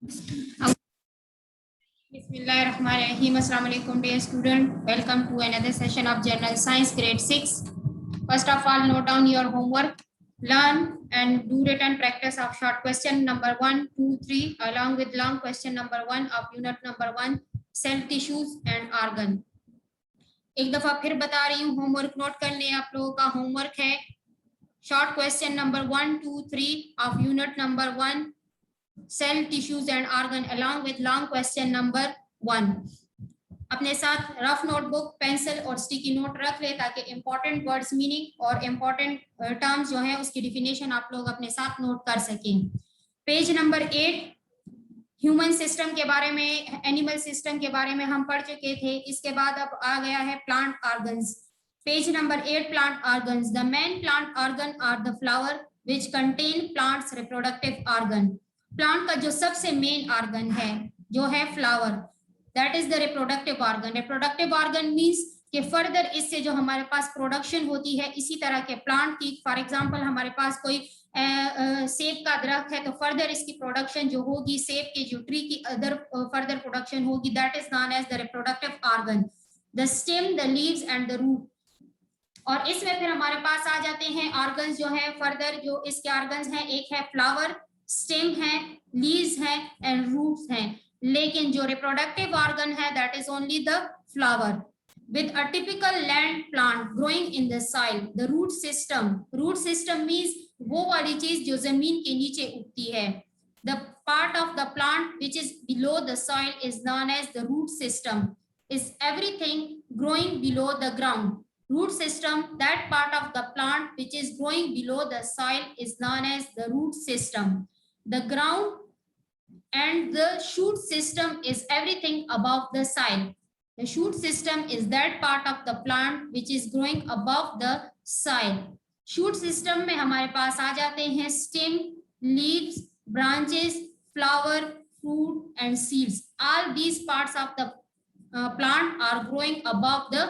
Bismillahirrahmanirrahim. Assalamu alaikum dear student. Welcome to another session of General Science grade 6. First of all, note down your homework. Learn and do written practice of short question number 1, 2, 3 along with long question number 1 of unit number 1 cell tissues and organ. एक दफा फिर बता रही हूँ, homework note कर लें. आप लोगों का होमवर्क है short question number 1, 2, 3 of unit number 1 cell tissues and organ along with long question number 1. अपने साथ रफ नोटबुक, पेंसिल और स्टिकी नोट रख ले ताकि इंपॉर्टेंट वर्ड्स मीनिंग और इंपॉर्टेंट टर्म्स जो है उसकी डिफिनेशन आप लोग अपने साथ नोट कर सकें. पेज नंबर 8 ह्यूमन सिस्टम के बारे में, एनिमल सिस्टम के बारे में हम पढ़ चुके थे. इसके बाद अब आ गया है plant organs. Page number 8 plant organs. The main plant organ are the flower which contain plants reproductive organ. Plant का जो सबसे मेन ऑर्गन है जो है flower, that is the reproductive organ. Reproductive organ means कि फर्दर इससे जो हमारे पास प्रोडक्शन होती है इसी तरह के प्लांट की. फॉर एग्जांपल हमारे पास कोई सेब का दरख्त है तो फर्दर इसकी प्रोडक्शन जो होगी, सेब के जो ट्री की अदर फर्दर प्रोडक्शन होगी, that is known as the reproductive organ. The stem, the leaves and the root. और इसमें फिर हमारे पास आ जाते हैं ऑर्गन्स जो है फर्दर जो इसके ऑर्गन्स हैं. एक है फ्लावर, स्टेम है, लीव्स है एंड रूट्स हैं. लेकिन जो रिप्रोडक्टिव ऑर्गन है that is only the flower. With a typical land plant growing in the soil. The root system. Root system means वो वाली चीज जो जमीन के नीचे उगती है. The part of the plant which is below the soil is known as the root system. Is everything growing below the ground. Root system, that part of the plant which is growing below the soil is known as the root system. The ground and the shoot system is everything above the soil. The shoot system is that part of the plant which is growing above the soil. Shoot system में हमारे पास आ जाते हैं stem, leaves, branches, flower, fruit and seeds. All these parts of the plant are growing above the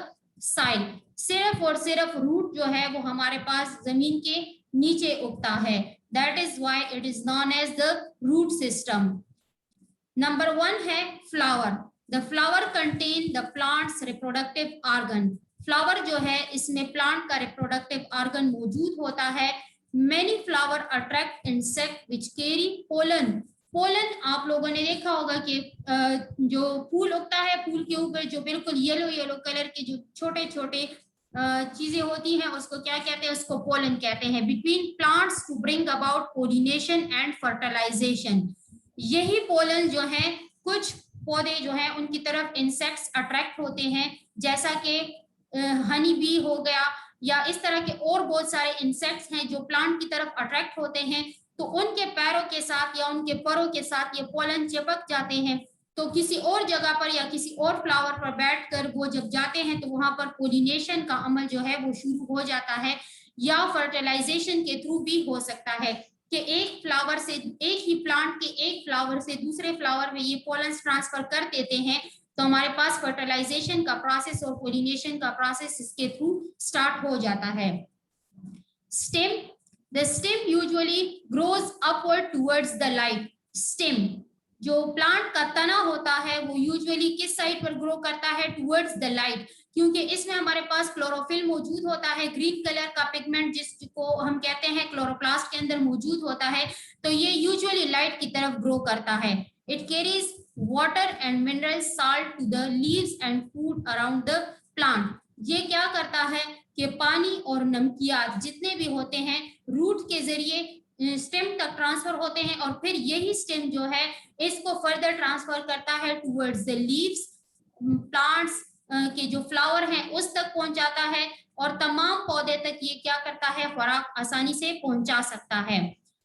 soil. सिर्फ और सिर्फ root जो है वो हमारे पास जमीन के नीचे उगता है. That is why it is known as the root system. Number 1 है flower. The flower contain the plants reproductive organ. Flower जो है इसमें प्लांट का रिप्रोडक्टिव ऑर्गन मौजूद होता है. Many flower attract insect which carry pollen. Pollen आप लोगों ने देखा होगा कि जो फूल उगता है, फूल के ऊपर जो बिल्कुल येलो येलो कलर के जो छोटे छोटे चीजें होती हैं उसको क्या कहते हैं, उसको पोलन कहते हैं. Between plants to bring about pollination and fertilization. यही पोलन जो है कुछ पौधे जो है उनकी तरफ इंसेक्ट्स अट्रैक्ट होते हैं, जैसा कि हनी बी हो गया या इस तरह के और बहुत सारे इंसेक्ट्स हैं जो प्लांट की तरफ अट्रैक्ट होते हैं. तो उनके पैरों के साथ या उनके परों के साथ ये पोलन चिपक जाते हैं. तो किसी और जगह पर या किसी और फ्लावर पर बैठकर वो जब जाते हैं तो वहां पर पोलिनेशन का अमल जो है वो शुरू हो जाता है. या फर्टिलाइजेशन के थ्रू भी हो सकता है कि एक फ्लावर से, एक ही प्लांट के एक फ्लावर से दूसरे फ्लावर में ये पोलन ट्रांसफर कर देते हैं. तो हमारे पास फर्टिलाइजेशन का प्रोसेस और पोलिनेशन का प्रोसेस इसके थ्रू स्टार्ट हो जाता है. Stem. The stem usually grows upward towards the light. Stem जो प्लांट का तना होता है वो यूजुअली किस साइड पर ग्रो करता है, टुवर्ड्स द लाइट, क्योंकि इसमें हमारे पास क्लोरोफिल मौजूद होता है. ग्रीन कलर का पिगमेंट जिसको हम कहते हैं क्लोरोप्लास्ट के अंदर मौजूद होता है. तो ये यूजुअली लाइट की तरफ ग्रो करता है. It carries water and mineral salt to the leaves and food around the plant. ये क्या करता है कि पानी और नमकियात जितने भी होते हैं रूट के जरिए स्टेम तक ट्रांसफर होते हैं और फिर यही स्टेम जो है इसको फर्दर ट्रांसफर करता है टुवर्ड्स द लीव्स. प्लांट्स के जो फ्लावर हैं उस तक पहुंचाता है और तमाम पौधे तक ये क्या करता है, खुराक आसानी से पहुंचा सकता है.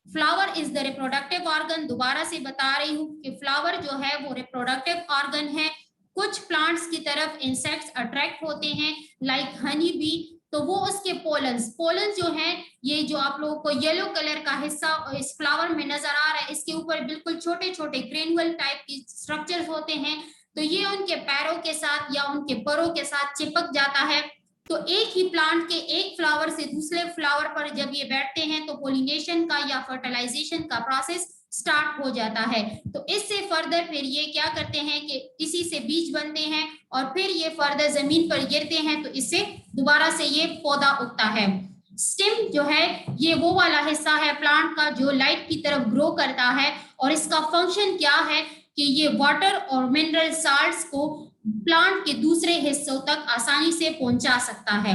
Flower is the reproductive organ. दोबारा से बता रही हूँ कि फ्लावर जो है वो रिप्रोडक्टिव ऑर्गन है. कुछ प्लांट्स की तरफ इंसेक्ट्स अट्रैक्ट होते हैं लाइक हनी बी, तो वो उसके पोलन्स जो हैं, ये जो आप लोगों को येलो कलर का हिस्सा इस फ्लावर में नजर आ रहा है, इसके ऊपर बिल्कुल छोटे छोटे ग्रेनुअल टाइप की स्ट्रक्चर्स होते हैं. तो ये उनके पैरों के साथ या उनके परों के साथ चिपक जाता है. तो एक ही प्लांट के एक फ्लावर से दूसरे फ्लावर पर जब ये बैठते हैं तो पोलिनेशन का या फर्टिलाइजेशन का प्रोसेस स्टार्ट हो जाता है. तो इससे फर्दर फिर ये क्या करते हैं कि इसी से बीज बनते हैं और फिर ये फर्दर जमीन पर गिरते हैं तो इससे दोबारा से ये पौधा उगता है। स्टेम जो है ये वो वाला हिस्सा है प्लांट का जो लाइट की तरफ ग्रो करता है और इसका फंक्शन क्या है कि ये वाटर और मिनरल साल्ट्स को प्लांट के दूसरे हिस्सों तक आसानी से पहुंचा सकता है।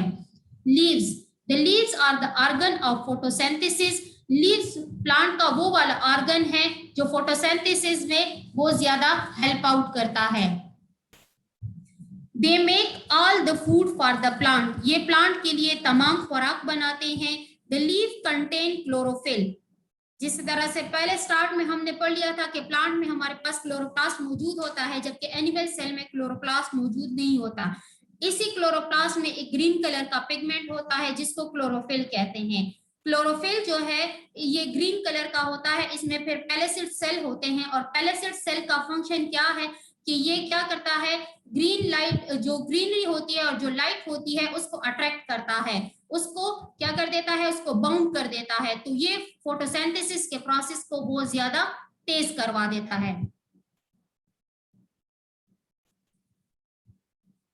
Leaves, the leaves are the organ of photosynthesis. Leaves plant का वो वाला ऑर्गन है जो फोटोसिंथेसिस में बहुत ज्यादा हेल्प आउट करता है। They make all the food for the plant. ये प्लांट के लिए तमाम खुराक बनाते हैं। The leaf contain chlorophyll. जिस तरह से पहले स्टार्ट में हमने पढ़ लिया था कि प्लांट में हमारे पास क्लोरोप्लास्ट मौजूद होता है जबकि एनिमल सेल में क्लोरोप्लास्ट मौजूद नहीं होता। इसी क्लोरोप्लास्ट में एक ग्रीन कलर का पिगमेंट होता है जिसको क्लोरोफिल कहते हैं। क्लोरोफिल जो है ये ग्रीन कलर का होता है, इसमें फिर पैलेसिड सेल होते हैं और पैलेसिड सेल का फंक्शन क्या है कि ये क्या करता है, ग्रीन लाइट जो ग्रीनरी होती है और जो लाइट होती है उसको अट्रैक्ट करता है, उसको क्या कर देता है, उसको बाउंड कर देता है। तो ये फोटोसिंथेसिस के प्रोसेस को बहुत ज्यादा तेज करवा देता है।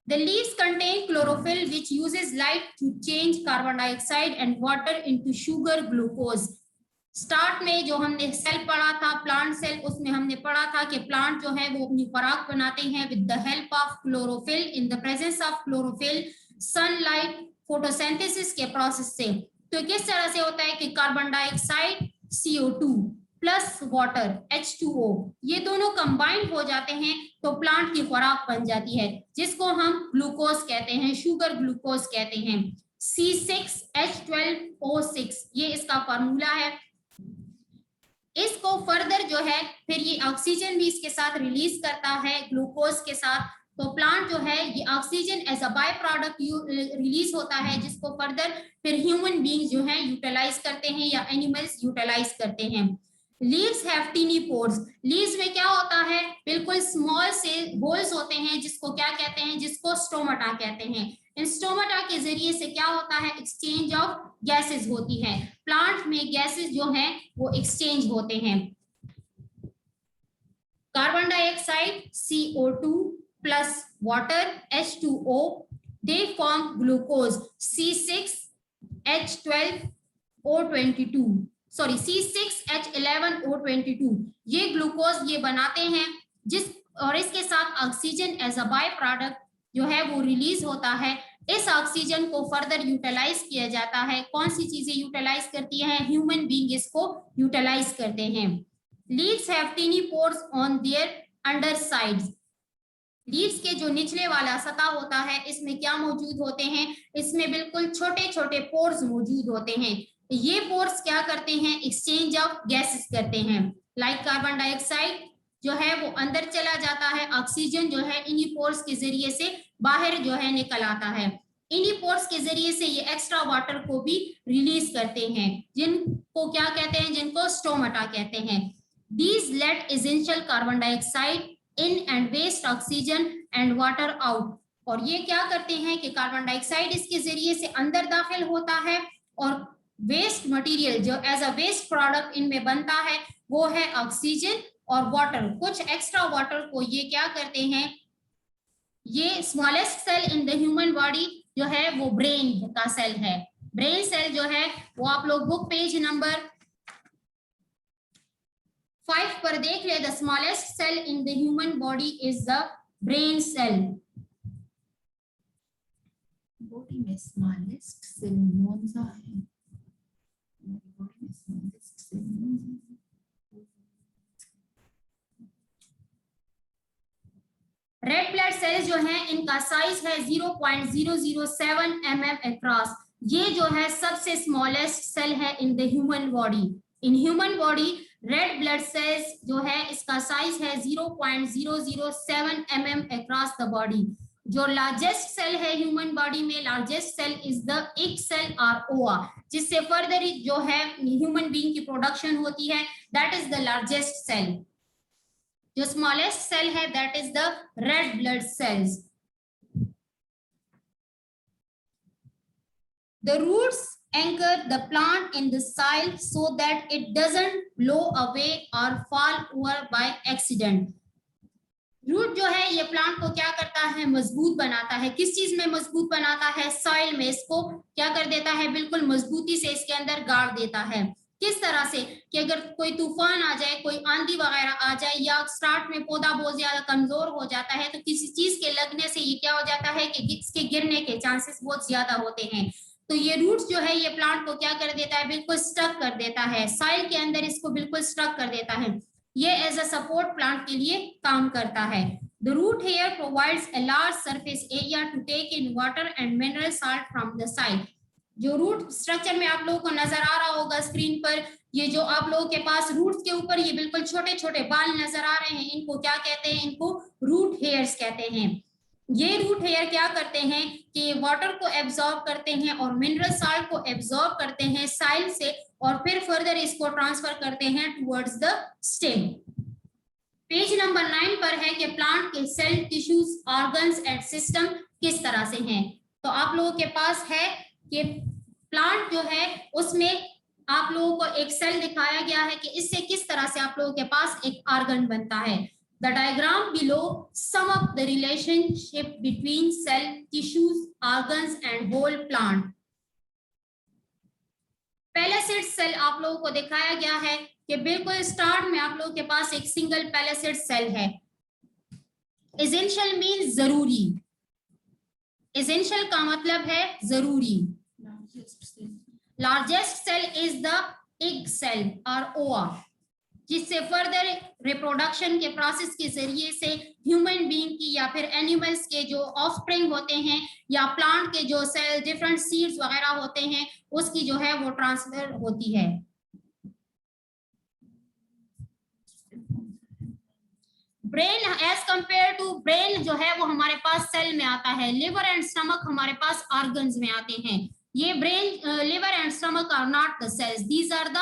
The leaves contain chlorophyll which uses light to change carbon dioxide and water into sugar glucose. Start में जो हमने सेल पढ़ा था प्लांट सेल, उसमें हमने पढ़ा था कि प्लांट जो है वो अपनी खुराक बनाते हैं with the help of chlorophyll. In the presence of chlorophyll sunlight photosynthesis के प्रोसेस से तो किस तरह से होता है कि carbon dioxide CO2 plus water H2O ये दोनों कंबाइंड हो जाते हैं तो प्लांट की खुराक बन जाती है जिसको हम ग्लूकोज कहते हैं, शुगर ग्लूकोज कहते हैं। C6H12O6 ये इसका फार्मूला है। इसको फर्दर जो है फिर ये ऑक्सीजन भी इसके साथ रिलीज करता है ग्लूकोज के साथ। तो प्लांट जो है ये oxygen as a by product release होता है जिसको फर्दर फिर ह्यूमन बीइंग्स जो है यूटिलाइज करते हैं या एनिमल्स यूटिलाइज करते हैं। Leaves have tiny pores. Leaves में क्या होता है, बिल्कुल स्मॉल से होल्स होते हैं जिसको क्या कहते हैं, जिसको स्टोमाटा कहते हैं। इन स्टोमाटा के जरिए से क्या होता है, एक्सचेंज ऑफ गैसेस होती है। प्लांट में गैसेस जो हैं वो एक्सचेंज होते हैं। Carbon dioxide CO2 plus water H2O they form glucose C6H12O22 sorry C6H11O22 ये ग्लूकोज ये बनाते हैं जिस और इसके साथ oxygen as a by product जो है वो रिलीज होता है। इस ऑक्सीजन को फर्दर यूटिलाइज किया जाता है। कौन सी चीजें यूटिलाइज करती हैं, ह्यूमन बीइंग इसको यूटिलाइज करते हैं। Leaves have tiny pores on their undersides. Leaves के जो निचले वाला सतह होता है इसमें क्या मौजूद होते हैं, इसमें बिल्कुल छोटे छोटे पोर्स मौजूद होते हैं। ये पोर्स क्या करते हैं, एक्सचेंज ऑफ गैसेस करते हैं। लाइक कार्बन डाइऑक्साइड जो है वो अंदर चला जाता है, ऑक्सीजन जो है इन्हीं पोर्स के जरिए से बाहर जो है निकल आता है। इन्हीं पोर्स के जरिए से ये एक्स्ट्रा वाटर को भी रिलीज करते हैं जिनको क्या कहते हैं, जिनको स्टोमाटा कहते हैं। These let essential carbon dioxide in and waste oxygen and water out। और ये क्या करते हैं कि कार्बन डाइऑक्साइड इसके जरिए से अंदर दाखिल होता है और वेस्ट मटेरियल जो एज अ वेस्ट प्रोडक्ट इनमें बनता है वो है ऑक्सीजन और वाटर। कुछ एक्स्ट्रा वाटर को ये क्या करते हैं, ये smallest cell in the human body जो है वो ब्रेन का सेल है। ब्रेन सेल जो है वो आप लोग बुक पेज नंबर 5 पर देख ले। The smallest cell in the human body is the brain cell. Body में स्मॉलेस्ट सेल कौन सा है, बॉडी में smallest cell red blood cells जो हैं इनका साइज है 0.007 mm अक्रॉस। ये जो है सबसे स्मॉलेस्ट सेल है इन the human body. In human body red blood cells जो है इसका साइज है 0.007 mm अक्रॉस द बॉडी। जो लार्जेस्ट सेल है ह्यूमन बॉडी में, लार्जेस्ट सेल इज द इक सेल और ओआ, जिससे फर्दर जो है ह्यूमन बीइंग की प्रोडक्शन होती है, that is the largest cell. जो स्मॉलेस्ट सेल है that is the red blood cells. The roots anchor the plant in the soil so that it doesn't blow away or fall over by accident. Root जो है ये plant को क्या करता है, मजबूत बनाता है। किस चीज में मजबूत बनाता है, सॉइल में। इसको क्या कर देता है, बिल्कुल मजबूती से इसके अंदर गाड़ देता है। किस तरह से कि अगर कोई तूफान आ जाए, कोई आंधी वगैरह आ जाए, या स्टार्ट में पौधा बहुत ज्यादा कमजोर हो जाता है, तो किसी चीज के लगने से ये क्या हो जाता है कि इसके गिरने के चांसेस बहुत ज्यादा होते हैं। तो ये रूट्स जो है ये प्लांट को क्या कर देता है, बिल्कुल स्टक कर देता है, सॉइल के अंदर इसको बिल्कुल स्टक कर देता है। ये एज अ सपोर्ट प्लांट के लिए काम करता है। The root hair provides a large surface area to take in water and mineral salt from the soil. जो रूट स्ट्रक्चर में आप लोगों को नजर आ रहा होगा स्क्रीन पर, ये जो आप लोगों के पास रूट्स के ऊपर ये बिल्कुल छोटे छोटे बाल नजर आ रहे हैं, इनको क्या कहते हैं, इनको रूट हेयर्स कहते हैं। ये रूट हेयर क्या करते हैं कि वाटर को एब्जॉर्ब करते हैं और मिनरल साल्ट को एब्जॉर्ब करते हैं साइल से, और फिर फर्दर इसको ट्रांसफर करते हैं towards the stem. Page number 9 पर है कि प्लांट के cell, tissues, organs and system किस तरह से हैं। तो आप लोगों के पास है कि प्लांट जो है उसमें आप लोगों को एक सेल दिखाया गया है कि इससे किस तरह से आप लोगों के पास एक ऑर्गन बनता है। The diagram below sum up the relationship between cell, tissues, organs and whole plant. Palisade cell आप लोगों को दिखाया गया है कि बिल्कुल स्टार्ट में आप लोगों के पास एक सिंगल पैलेसिड सेल है। एसेंशियल मींस जरूरी, एसेंशियल का मतलब है जरूरी। Largest cell is the egg cell और ओवा, जिससे फर्दर रिप्रोडक्शन के प्रोसेस के जरिए से ह्यूमन बीइंग की या फिर एनिमल्स के जो ऑफस्प्रिंग होते हैं या प्लांट के जो सेल डिफरेंट सीड्स वगैरह होते हैं उसकी जो है वो ट्रांसफर होती है। Brain as compare to brain जो है वो हमारे पास सेल में आता है। लिवर एंड स्टमक हमारे पास ऑर्गन्स में आते हैं। ये brain, liver and stomach are not the cells, these are the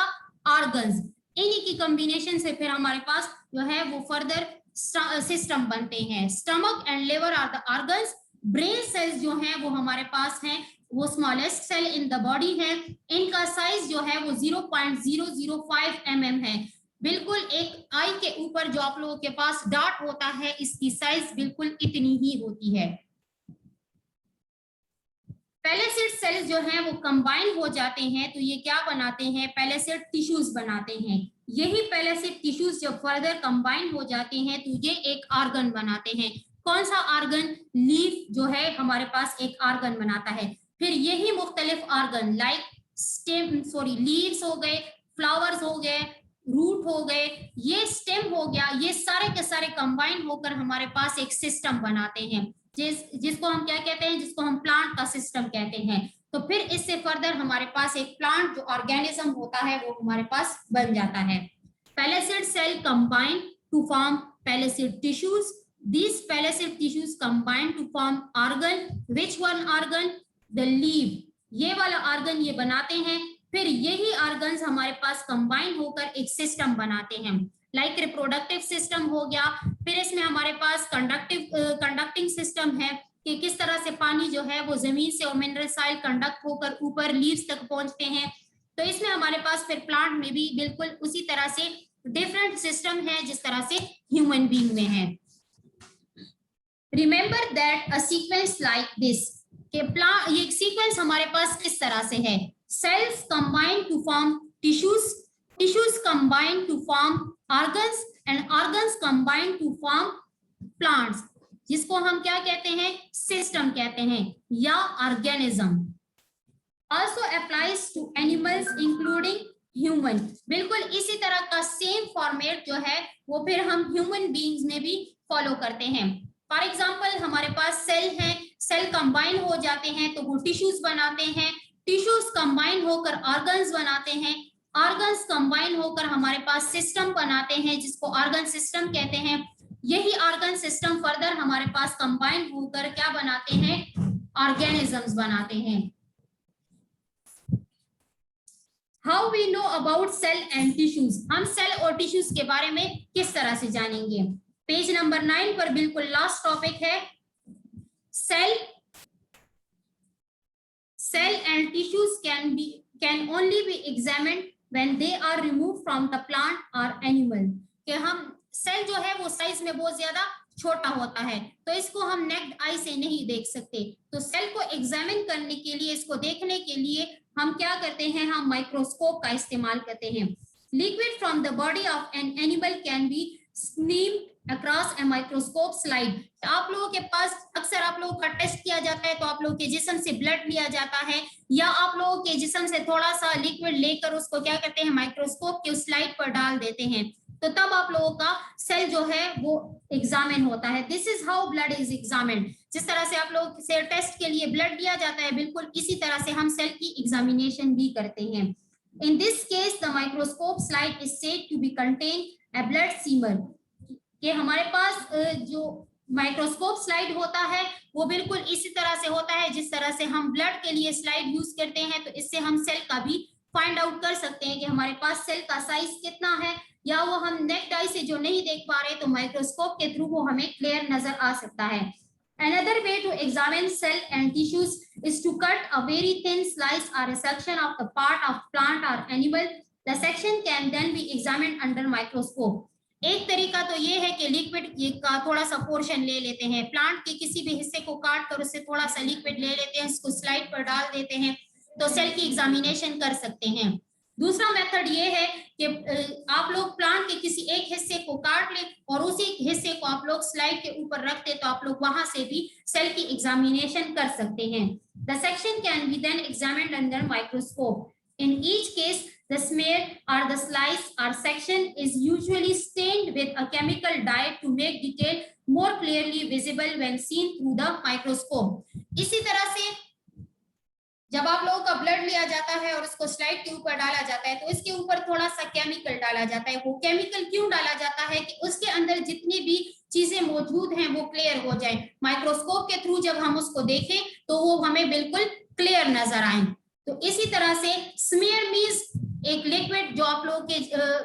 organs. इन्हीं की कॉम्बिनेशन से फिर हमारे पास जो है वो फर्दर सिस्टम बनते हैं। Stomach and liver are the organs. Brain cells जो हैं वो हमारे पास हैं, वो smallest cell in the body है। इनका साइज जो है वो 0.005 mm है। बिल्कुल एक आई के ऊपर जो आप लोगों के पास डॉट होता है, इसकी साइज बिल्कुल इतनी ही होती है। पैलेसिड सेल्स जो हैं वो कंबाइन हो जाते हैं, तो ये क्या बनाते हैं, पैलेसिड टिश्यूज बनाते हैं। यही पैलेसिड टिश्यूज जब फर्दर कंबाइन हो जाते हैं तो ये एक ऑर्गन बनाते हैं। कौन सा ऑर्गन, लीफ जो है हमारे पास एक ऑर्गन बनाता है। फिर यही मुख्तलिफ ऑर्गन लाइक स्टेम, लीव्स हो गए, फ्लावर्स हो गए, रूट हो गए, ये स्टेम हो गया, ये सारे के सारे कंबाइन होकर हमारे पास एक सिस्टम बनाते हैं, जिसको हम क्या कहते हैं, जिसको हम प्लांट का सिस्टम कहते हैं। तो फिर इससे फर्दर हमारे पास एक प्लांट जो ऑर्गेनिज्म होता है वो हमारे पास बन जाता है। Palisade cell combine to form palisade tissues. These palisade tissues combine to form organ. Which one organ? The leaf. ये वाला ऑर्गन ये बनाते हैं। फिर यही ऑर्गन्स हमारे पास कंबाइन होकर एक सिस्टम बनाते हैं, लाइक रिप्रोडक्टिव सिस्टम हो गया। फिर इसमें हमारे पास कंडक्टिंग सिस्टम है कि किस तरह से पानी जो है वो जमीन से और मिनरल साइल कंडक्ट होकर ऊपर लीव्स तक पहुंचते हैं। तो इसमें हमारे पास फिर प्लांट में भी बिल्कुल उसी तरह से डिफरेंट सिस्टम है जिस तरह से ह्यूमन बीइंग में है। Remember that a sequence like this, कि प्लांट ये सीक्वेंस हमारे पास किस तरह से है। Cells combine to form tissues, tissues combine to form organs and organs combine to form plants, जिसको हम क्या कहते हैं, सिस्टम कहते हैं या organism. Also applies to animals including human. बिल्कुल इसी तरह का सेम फॉर्मेट जो है वो फिर हम ह्यूमन बीइंग्स में भी फॉलो करते हैं। फॉर एग्जाम्पल हमारे पास सेल है, सेल कंबाइन हो जाते हैं तो वो टिश्यूज बनाते हैं, टिश्यूज कंबाइन होकर ऑर्गन्स बनाते हैं, ऑर्गन्स कंबाइन होकर हमारे पास सिस्टम बनाते हैं जिसको ऑर्गन सिस्टम कहते हैं। यही ऑर्गन सिस्टम फर्दर हमारे पास कंबाइन होकर क्या बनाते हैं, ऑर्गेनिजम्स बनाते हैं। How we know about cell and tissues, हम सेल और टिश्यूज के बारे में किस तरह से जानेंगे। पेज नंबर 9 पर बिल्कुल लास्ट टॉपिक है cell. cell and tissues can only be examined when they are removed from the plant or animal. कि हम सेल जो है वो साइज में बहुत ज्यादा छोटा होता है, तो इसको हम नेक्ड आई से नहीं देख सकते। तो सेल को एग्जामिन करने के लिए, इसको देखने के लिए हम क्या करते हैं, हम माइक्रोस्कोप का इस्तेमाल करते हैं। Liquid from the body of an animal can be smeared across a microscope slide. आप लोगों के पास अक्सर आप लोगों का टेस्ट किया जाता है, तो आप लोगों के जिस्म से ब्लड लिया जाता है, या आप लोगों के जिस्म से थोड़ा सा लिक्विड लेकर उसको क्या करते हैं, माइक्रोस्कोप के उस स्लाइड पर डाल देते हैं, तो तब आप लोगों का सेल जो है वो एग्जामिन होता है। This is how blood is examined. जिस तरह से आप लोग से टेस्ट के लिए ब्लड लिया जाता है, बिल्कुल इसी तरह से हम सेल की एग्जामिनेशन भी करते हैं। In this case the microscope slide is said to be contain a blood smear. कि हमारे पास जो माइक्रोस्कोप स्लाइड होता है वो बिल्कुल इसी तरह से होता है जिस तरह से हम ब्लड के लिए स्लाइड यूज करते हैं। तो इससे हम सेल का भी फाइंड आउट कर सकते हैं कि हमारे पास सेल का साइज कितना है, या वो हम नेक्ड आई से जो नहीं देख पा रहे तो माइक्रोस्कोप के थ्रू वो हमें क्लियर नजर आ सकता है। Another way to examine cell and tissues is to cut a very thin slice or a section of the part of plant or animal. The section can then be examined under microscope. एक तरीका तो ये है कि liquid का थोड़ा सा portion ले लेते हैं, प्लांट के किसी भी हिस्से को काट कर उससे थोड़ा सा लिक्विड ले लेते हैं, उसको स्लाइड पर डाल देते हैं, तो सेल की एग्जामिनेशन कर सकते हैं। दूसरा मेथड ये है कि आप लोग प्लांट के किसी एक हिस्से को काट ले और उसी हिस्से को आप लोग स्लाइड के ऊपर रख दे, तो आप लोग वहां से भी सेल की एग्जामिनेशन कर सकते हैं। The section can be then examined under microscope. In each case, the smear or the slice or section is usually stained with a chemical dye to make detail more clearly visible when seen through the microscope. इसी तरह से जब आप लोगों का blood लिया जाता है और उसको स्लाइड के ऊपर डाला जाता है, तो इसके ऊपर थोड़ा सा केमिकल डाला जाता है। वो केमिकल क्यों डाला जाता है कि उसके अंदर जितनी भी चीजें मौजूद हैं वो क्लियर हो जाए, माइक्रोस्कोप के थ्रू जब हम उसको देखें तो वो हमें बिल्कुल क्लियर नजर आए। तो इसी तरह से स्मीयर मींस एक लिक्विड जो आप लोग के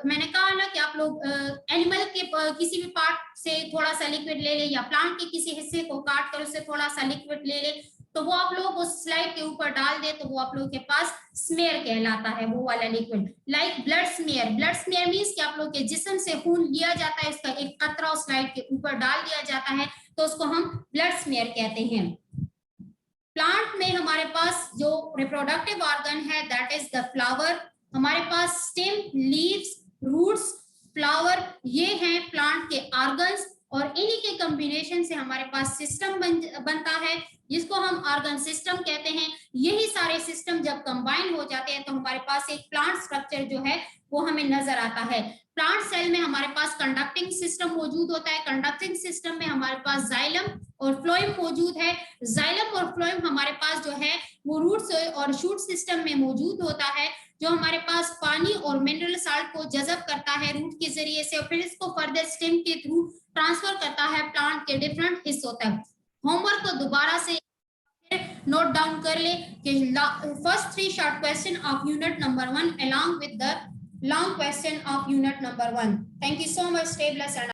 मैंने कहा ना कि आप लोग एनिमल के किसी भी पार्ट से थोड़ा सा लिक्विड ले ले, या प्लांट के किसी हिस्से को काट कर उससे थोड़ा सा लिक्विड ले ले, तो वो आप लोग उस स्लाइड के ऊपर डाल दे, तो वो आप लोग के पास स्मेयर कहलाता है, वो वाला liquid. Like blood smear. Blood smear means कि आप लोग के जिस्म से खून लिया जाता है, उसका एक कतरा उस स्लाइड के ऊपर डाल दिया जाता है, तो उसको हम ब्लड स्मेयर कहते हैं। प्लांट में हमारे पास जो रिप्रोडक्टिव ऑर्गन है दैट इज द फ्लावर। हमारे पास स्टेम, लीव्स, रूट्स, फ्लावर, ये हैं प्लांट के ऑर्गन्स, और इन्हीं के कॉम्बिनेशन से हमारे पास सिस्टम बनता है जिसको हम ऑर्गन सिस्टम कहते हैं। यही सारे सिस्टम जब कंबाइन हो जाते हैं तो हमारे पास एक प्लांट स्ट्रक्चर जो है वो हमें नजर आता है। प्लांट सेल में हमारे पास कंडक्टिंग सिस्टम मौजूद होता है। कंडक्टिंग सिस्टम में हमारे पास जाइलम और फ्लोएम मौजूद है। जाइलम और फ्लोएम हमारे पास जो है वो रूट्स और शूट सिस्टम में मौजूद होता है, जो हमारे पास पानी और मिनरल साल्ट को जज़ब करता है रूट के जरिए से, और फिर इसको फर्दर स्टेम के थ्रू ट्रांसफर करता है प्लांट के डिफरेंट हिस्सों तक। होमवर्क को दोबारा से नोट डाउन कर ले कि first 3 short question of unit number 1 along with the long question of unit number 1. Thank you so much. Stay blessed.